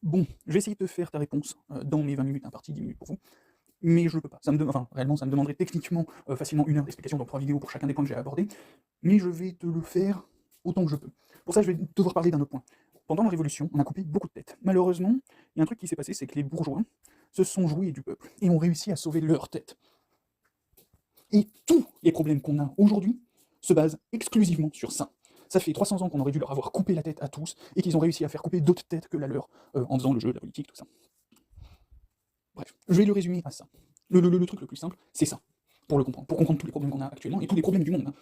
Bon, je vais essayer de te faire ta réponse, dans mes 20 minutes imparties, 10 minutes pour vous, mais je peux pas. Ça me dem enfin, réellement, ça me demanderait techniquement, facilement 1 heure d'explication, donc 3 vidéos pour chacun des points que j'ai abordés, mais je vais te le faire autant que je peux. Pour ça, je vais devoir parler d'un autre point. Pendant la Révolution, on a coupé beaucoup de têtes. Malheureusement, il y a un truc qui s'est passé, c'est que les bourgeois se sont joués du peuple et ont réussi à sauver leur tête. Et tous les problèmes qu'on a aujourd'hui se basent exclusivement sur ça. Ça fait 300 ans qu'on aurait dû leur avoir coupé la tête à tous, et qu'ils ont réussi à faire couper d'autres têtes que la leur, en faisant le jeu, la politique, tout ça. Bref, je vais le résumer à ça. Le truc le plus simple, c'est ça, pour comprendre tous les problèmes qu'on a actuellement, et tous les problèmes du monde, hein.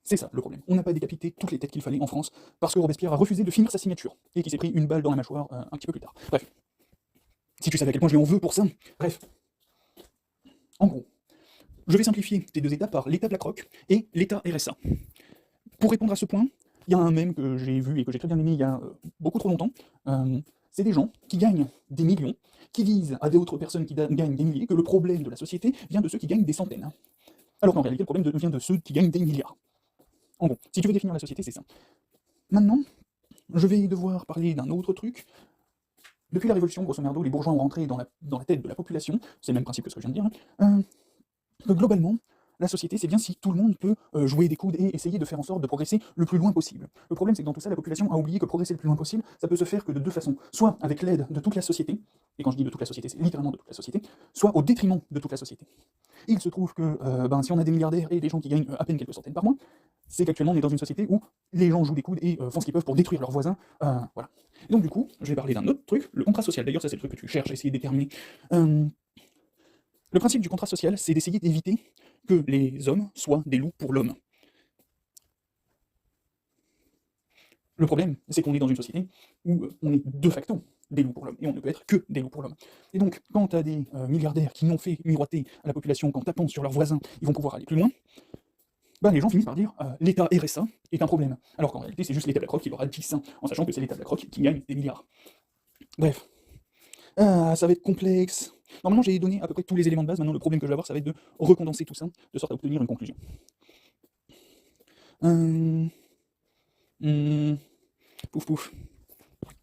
C'est ça le problème. On n'a pas décapité toutes les têtes qu'il fallait en France, parce que Robespierre a refusé de finir sa signature, et qu'il s'est pris une balle dans la mâchoire un petit peu plus tard. Bref, si tu savais à quel point je lui en veux pour ça. Bref, en gros, je vais simplifier ces deux états par l'état BlackRock et l'état RSA. Pour répondre à ce point, il y a un mème que j'ai vu et que j'ai très bien aimé il y a beaucoup trop longtemps. C'est des gens qui gagnent des millions, qui disent à d'autres personnes qui gagnent des milliers que le problème de la société vient de ceux qui gagnent des centaines. Alors qu'en réalité, le problème vient de ceux qui gagnent des milliards. En gros, si tu veux définir la société, c'est ça. Maintenant, je vais devoir parler d'un autre truc. Depuis la Révolution, grosso merdo, les bourgeois ont rentré dans la tête de la population, c'est le même principe que ce que je viens de dire, que globalement, la société, c'est bien si tout le monde peut jouer des coudes et essayer de faire en sorte de progresser le plus loin possible. Le problème, c'est que dans tout ça, la population a oublié que progresser le plus loin possible, ça peut se faire que de deux façons. Soit avec l'aide de toute la société, et quand je dis de toute la société, c'est littéralement de toute la société, soit au détriment de toute la société. Et il se trouve que si on a des milliardaires et des gens qui gagnent à peine quelques centaines par mois, c'est qu'actuellement on est dans une société où les gens jouent des coudes et font ce qu'ils peuvent pour détruire leurs voisins. Voilà. Et donc du coup, je vais parler d'un autre truc, le contrat social. D'ailleurs, ça c'est le truc que tu cherches à essayer de déterminer. Le principe du contrat social, c'est d'essayer d'éviter que les hommes soient des loups pour l'homme. Le problème, c'est qu'on est dans une société où on est de facto des loups pour l'homme, et on ne peut être que des loups pour l'homme. Et donc, quand tu as des milliardaires qui n'ont fait miroiter à la population qu'en tapant sur leurs voisins, ils vont pouvoir aller plus loin, ben les gens finissent par dire l'État RSA est un problème. Alors qu'en réalité, c'est juste l'État BlackRock qui leur a dit ça, en sachant que c'est l'État BlackRock qui gagne des milliards. Bref. Ça va être complexe. Normalement, j'ai donné à peu près tous les éléments de base. Maintenant, le problème que je vais avoir, ça va être de recondenser tout ça, de sorte à obtenir une conclusion. Euh... hmm, Pouf pouf.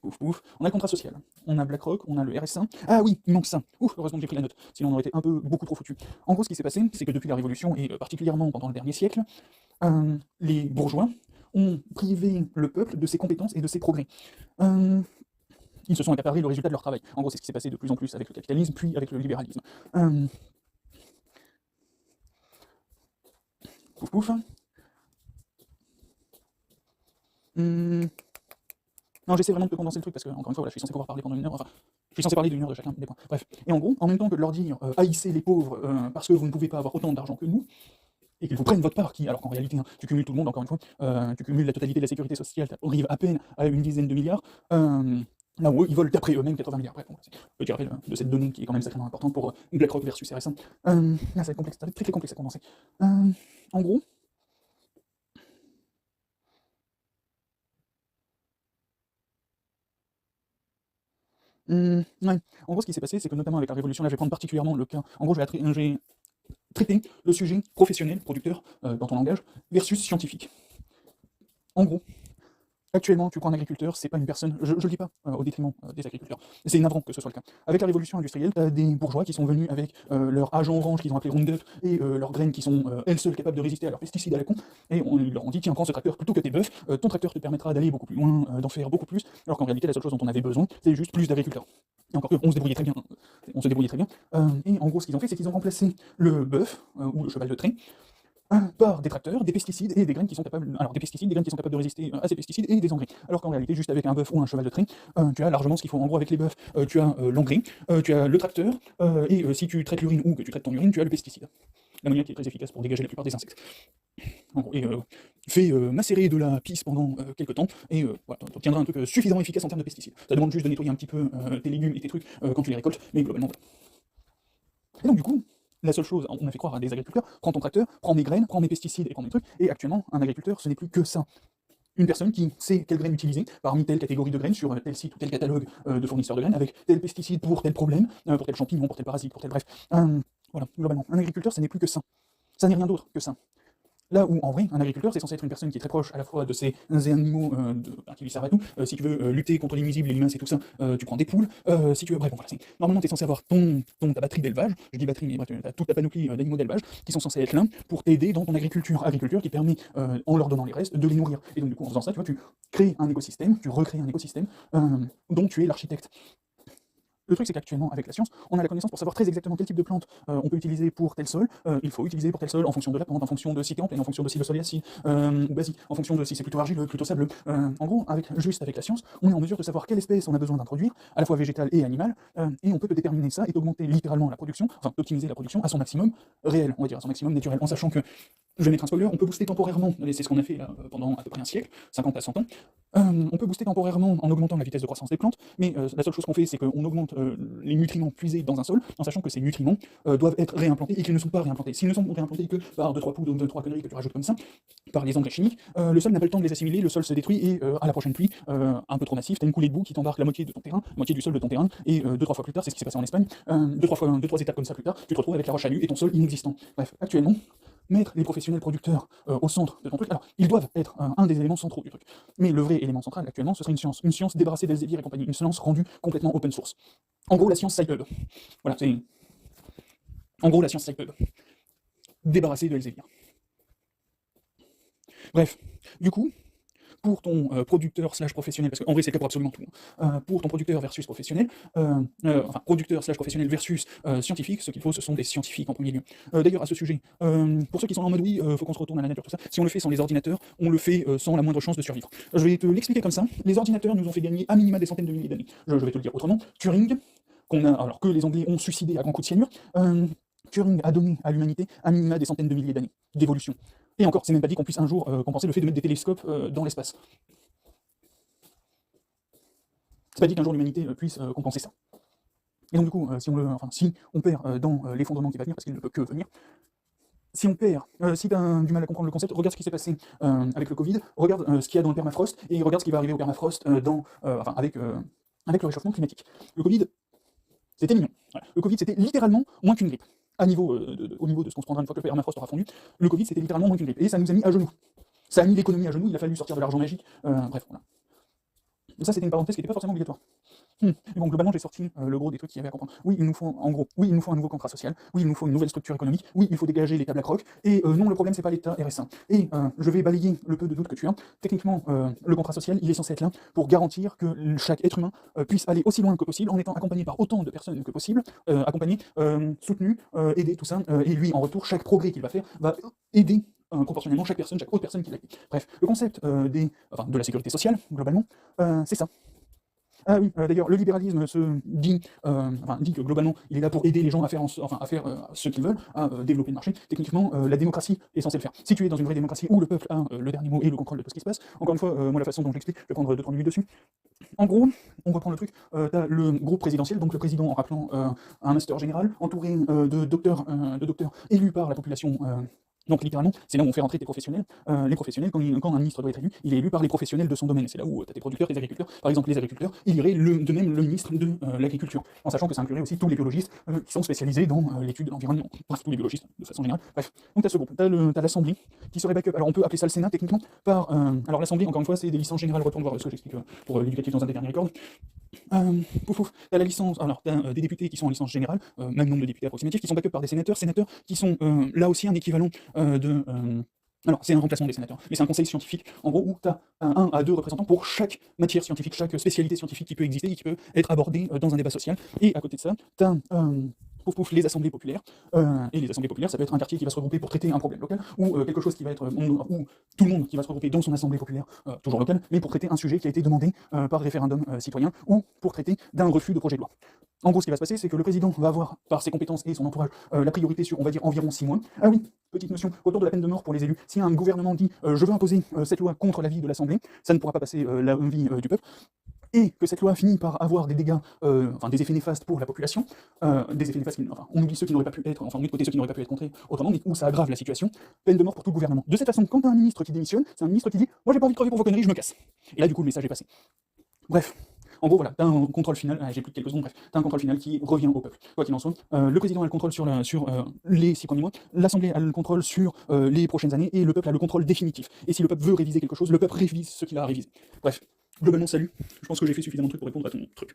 Pouf pouf. On a le contrat social. On a BlackRock, on a le RSA. Ah oui, il manque ça. Ouf, heureusement que j'ai pris la note. Sinon, on aurait été beaucoup trop foutu. En gros, ce qui s'est passé, c'est que depuis la Révolution, et particulièrement pendant le dernier siècle, les bourgeois ont privé le peuple de ses compétences et de ses progrès. Ils se sont accaparés le résultat de leur travail. En gros, c'est ce qui s'est passé de plus en plus avec le capitalisme, puis avec le libéralisme. Pouf pouf. Non, j'essaie vraiment de te condenser le truc parce que, encore une fois, voilà, je suis censé pouvoir parler pendant 1 heure. Enfin, je suis censé parler d'1 heure de chacun des points. Bref. Et en gros, en même temps que de leur dire haïssez les pauvres parce que vous ne pouvez pas avoir autant d'argent que nous, et qu'ils vous prennent votre part, alors qu'en réalité, hein, tu cumules tout le monde, encore une fois, tu cumules la totalité de la sécurité sociale, tu arrives à peine à une dizaine de milliards. Là où eux, ils volent d'après eux-mêmes 80 milliards. Bref, bon, c'est petit rappel de cette donnée qui est quand même sacrément importante pour BlackRock versus RSA. Là, ça va être complexe, ça va être très très complexe à condenser. En gros, ouais. En gros, ce qui s'est passé, c'est que notamment avec la Révolution, là, je vais prendre particulièrement le cas. En gros, je vais traiter le sujet professionnel, producteur, dans ton langage, versus scientifique. En gros, actuellement, tu prends un agriculteur, c'est pas une personne, je le dis pas au détriment des agriculteurs, c'est navrant que ce soit le cas. Avec la révolution industrielle, tu as des bourgeois qui sont venus avec leur agent orange qu'ils ont appelé Roundup et leurs graines qui sont elles seules capables de résister à leurs pesticides à la con, et ils leur ont dit tiens, prends ce tracteur plutôt que tes bœufs, ton tracteur te permettra d'aller beaucoup plus loin, d'en faire beaucoup plus, alors qu'en réalité, la seule chose dont on avait besoin, c'est juste plus d'agriculteurs. Et encore que, on se débrouillait très bien, et en gros, ce qu'ils ont fait, c'est qu'ils ont remplacé le bœuf, ou le cheval de trait, par des tracteurs, des pesticides et des graines qui sont capables, alors des pesticides, des graines qui sont capables de résister à ces pesticides et des engrais. Alors qu'en réalité, juste avec un bœuf ou un cheval de trait, tu as largement ce qu'il faut. En gros, avec les bœufs, tu as l'engrais, tu as le tracteur, et si tu traites l'urine ou que tu traites ton urine, tu as le pesticide. L'ammoniac est très efficace pour dégager la plupart des insectes. En gros, et fais macérer de la pisse pendant quelques temps, et voilà, tu obtiendras un truc suffisamment efficace en termes de pesticides. Ça demande juste de nettoyer un petit peu tes légumes et tes trucs quand tu les récoltes, mais globalement, voilà. Et donc, du coup, la seule chose, on a fait croire à des agriculteurs, prends ton tracteur, prends mes graines, prends mes pesticides et prends mes trucs, et actuellement, un agriculteur, ce n'est plus que ça. Une personne qui sait quelle graine utiliser parmi telle catégorie de graines sur tel site ou tel catalogue de fournisseurs de graines, avec tel pesticide pour tel problème, pour tel champignon, pour tel parasite, pour tel bref. Voilà, globalement. Un agriculteur, ce n'est plus que ça. Ça n'est rien d'autre que ça. Là où, en vrai, un agriculteur, c'est censé être une personne qui est très proche à la fois de ces animaux qui lui servent à tout. Si tu veux lutter contre les nuisibles, les limaces et tout ça, tu prends des poules. Si tu veux, bref, bon, voilà, normalement, tu es censé avoir ta batterie d'élevage. Je dis batterie, mais bref, tu as toute ta panoplie d'animaux d'élevage qui sont censés être là pour t'aider dans ton agriculture. Agriculture qui permet, en leur donnant les restes, de les nourrir. Et donc, du coup, en faisant ça, tu vois, tu crées un écosystème, tu recrées un écosystème dont tu es l'architecte. Le truc, c'est qu'actuellement, avec la science, on a la connaissance pour savoir très exactement quel type de plante on peut utiliser pour tel sol, il faut utiliser pour tel sol en fonction de la plante, en fonction de si t'es en pleine, en fonction de si le sol est acide ou basique, en fonction de si c'est plutôt argileux, plutôt sableux. En gros, juste avec la science, on est en mesure de savoir quelle espèce on a besoin d'introduire, à la fois végétale et animale, et on peut déterminer ça et d'augmenter littéralement la production, enfin d'optimiser la production à son maximum réel, on va dire, à son maximum naturel, en sachant que, je vais mettre un spoiler, on peut booster temporairement, et c'est ce qu'on a fait là, pendant à peu près un siècle, 50 à 100 ans, on peut booster temporairement en augmentant la vitesse de croissance des plantes, mais la seule chose qu'on fait, c'est qu'on augmente les nutriments puisés dans un sol, en sachant que ces nutriments doivent être réimplantés et qu'ils ne sont pas réimplantés. S'ils ne sont réimplantés que par 2-3 poudres ou 2-3 conneries que tu rajoutes comme ça, par les engrais chimiques, le sol n'a pas le temps de les assimiler, le sol se détruit et à la prochaine pluie, un peu trop massif, tu as une coulée de boue qui t'embarque la moitié de ton terrain, la moitié du sol de ton terrain, et 2-3 fois plus tard, c'est ce qui s'est passé en Espagne, 2-3 étapes comme ça plus tard, tu te retrouves avec la roche à nu et ton sol inexistant. Bref, actuellement, mettre les professionnels producteurs au centre de ton truc, alors ils doivent être un des éléments centraux du truc, mais le vrai élément central actuellement, ce serait une science débarrassée d'Elsevier et compagnie, une science rendue complètement open source. En gros, la science SciPub. Voilà, c'est... En gros, la science SciPub. Débarrassée de Elsevier. Bref, du coup, pour ton producteur slash professionnel, parce qu'en vrai c'est le cas pour absolument tout, pour ton producteur versus professionnel, enfin producteur slash professionnel versus scientifique, ce qu'il faut ce sont des scientifiques en premier lieu. D'ailleurs à ce sujet, pour ceux qui sont en mode oui, faut qu'on se retourne à la nature, tout ça, si on le fait sans les ordinateurs, on le fait sans la moindre chance de survivre. Je vais te l'expliquer comme ça, les ordinateurs nous ont fait gagner à minima des centaines de milliers d'années. Je vais te le dire autrement, Turing, alors que les Anglais ont suicidé à grands coups de cyanure, Turing a donné à l'humanité à minima des centaines de milliers d'années d'évolution. Et encore, c'est même pas dit qu'on puisse un jour compenser le fait de mettre des télescopes dans l'espace. C'est pas dit qu'un jour l'humanité puisse compenser ça. Et donc du coup, si on perd dans l'effondrement qui va venir, parce qu'il ne peut que venir, si on perd, si tu as du mal à comprendre le concept, regarde ce qui s'est passé avec le Covid, regarde ce qu'il y a dans le permafrost, et regarde ce qui va arriver au permafrost avec le réchauffement climatique. Le Covid, c'était mignon. Voilà. Le Covid, c'était littéralement moins qu'une grippe. Au niveau de ce qu'on se prendra une fois que le permafrost aura fondu, le Covid, c'était littéralement moins qu'une grippe. Et ça nous a mis à genoux. Ça a mis l'économie à genoux, il a fallu sortir de l'argent magique. Bref, voilà. Et ça, c'était une parenthèse qui n'était pas forcément obligatoire. Et bon, globalement, j'ai sorti le gros des trucs qu'il y avait à comprendre. Oui, il nous faut, en gros, oui, il nous faut un nouveau contrat social. Oui, il nous faut une nouvelle structure économique. Oui, il faut dégager les tables à croc. Et non, le problème, c'est pas l'État RSA. Et je vais balayer le peu de doute que tu as. Techniquement, le contrat social, il est censé être là pour garantir que chaque être humain puisse aller aussi loin que possible en étant accompagné par autant de personnes que possible, accompagné, soutenu, aidé, tout ça. Et lui, en retour, chaque progrès qu'il va faire va aider proportionnellement chaque autre personne qui l'a fait. Bref, le concept de la sécurité sociale, globalement, c'est ça. Ah oui, d'ailleurs, le libéralisme dit que globalement, il est là pour aider les gens à faire, ce qu'ils veulent, à développer le marché. Techniquement, la démocratie est censée le faire. Si tu es dans une vraie démocratie où le peuple a le dernier mot et le contrôle de tout ce qui se passe, encore une fois, moi la façon dont je l'explique, je vais prendre 2-3 minutes dessus. En gros, on reprend le truc, t'as le groupe présidentiel, donc le président en rappelant un master général, entouré de docteurs élus par la population. Donc littéralement, c'est là où on fait rentrer tes professionnels. Les professionnels, quand un ministre doit être élu, il est élu par les professionnels de son domaine. C'est là où tu as tes producteurs, tes agriculteurs. Par exemple, les agriculteurs, il irait de même le ministre de l'agriculture, en sachant que ça inclurait aussi tous les biologistes qui sont spécialisés dans l'étude de l'environnement. Bref, tous les biologistes de façon générale. Bref, donc tu as ce groupe, t'as l'Assemblée qui serait backup. Alors on peut appeler ça le Sénat techniquement par. Alors l'Assemblée, encore une fois, c'est des licences générales. Retourne voir ce que j'explique pour l'éducatif dans un des derniers records. T'as la licence, alors t'as des députés qui sont en licence générale, même nombre de députés approximatifs, qui sont backup par des sénateurs qui sont là aussi un équivalent alors, c'est un remplacement des sénateurs, mais c'est un conseil scientifique, en gros, où tu as 1 à 2 représentants pour chaque matière scientifique, chaque spécialité scientifique qui peut exister et qui peut être abordée dans un débat social. Et à côté de ça, tu as les assemblées populaires. Et les assemblées populaires, ça peut être un quartier qui va se regrouper pour traiter un problème local, ou quelque chose qui va être, ou tout le monde qui va se regrouper dans son assemblée populaire, toujours locale, mais pour traiter un sujet qui a été demandé par référendum citoyen, ou pour traiter d'un refus de projet de loi. En gros, ce qui va se passer, c'est que le président va avoir, par ses compétences et son entourage, la priorité sur, on va dire, environ 6 mois. Ah oui, petite notion, autour de la peine de mort pour les élus. Si un gouvernement dit je veux imposer cette loi contre l'avis de l'Assemblée, ça ne pourra pas passer l'avis du peuple. Et que cette loi finit par avoir des dégâts, des effets néfastes pour la population, des effets néfastes, on oublie ceux qui n'auraient pas pu être, on met de côté ceux qui n'auraient pas pu être contrés autrement, mais où ça aggrave la situation, peine de mort pour tout le gouvernement. De cette façon, quand tu as un ministre qui démissionne, c'est un ministre qui dit moi j'ai pas envie de crever pour vos conneries, je me casse. Et là du coup le message est passé. Bref. En gros, voilà, t'as un contrôle final, j'ai plus que quelques secondes, bref, t'as un contrôle final qui revient au peuple. Quoi qu'il en soit, le président a le contrôle sur, les 6 premiers mois, l'Assemblée a le contrôle sur les prochaines années, et le peuple a le contrôle définitif. Et si le peuple veut réviser quelque chose, le peuple révise ce qu'il a à réviser. Bref, globalement, salut, je pense que j'ai fait suffisamment de trucs pour répondre à ton truc.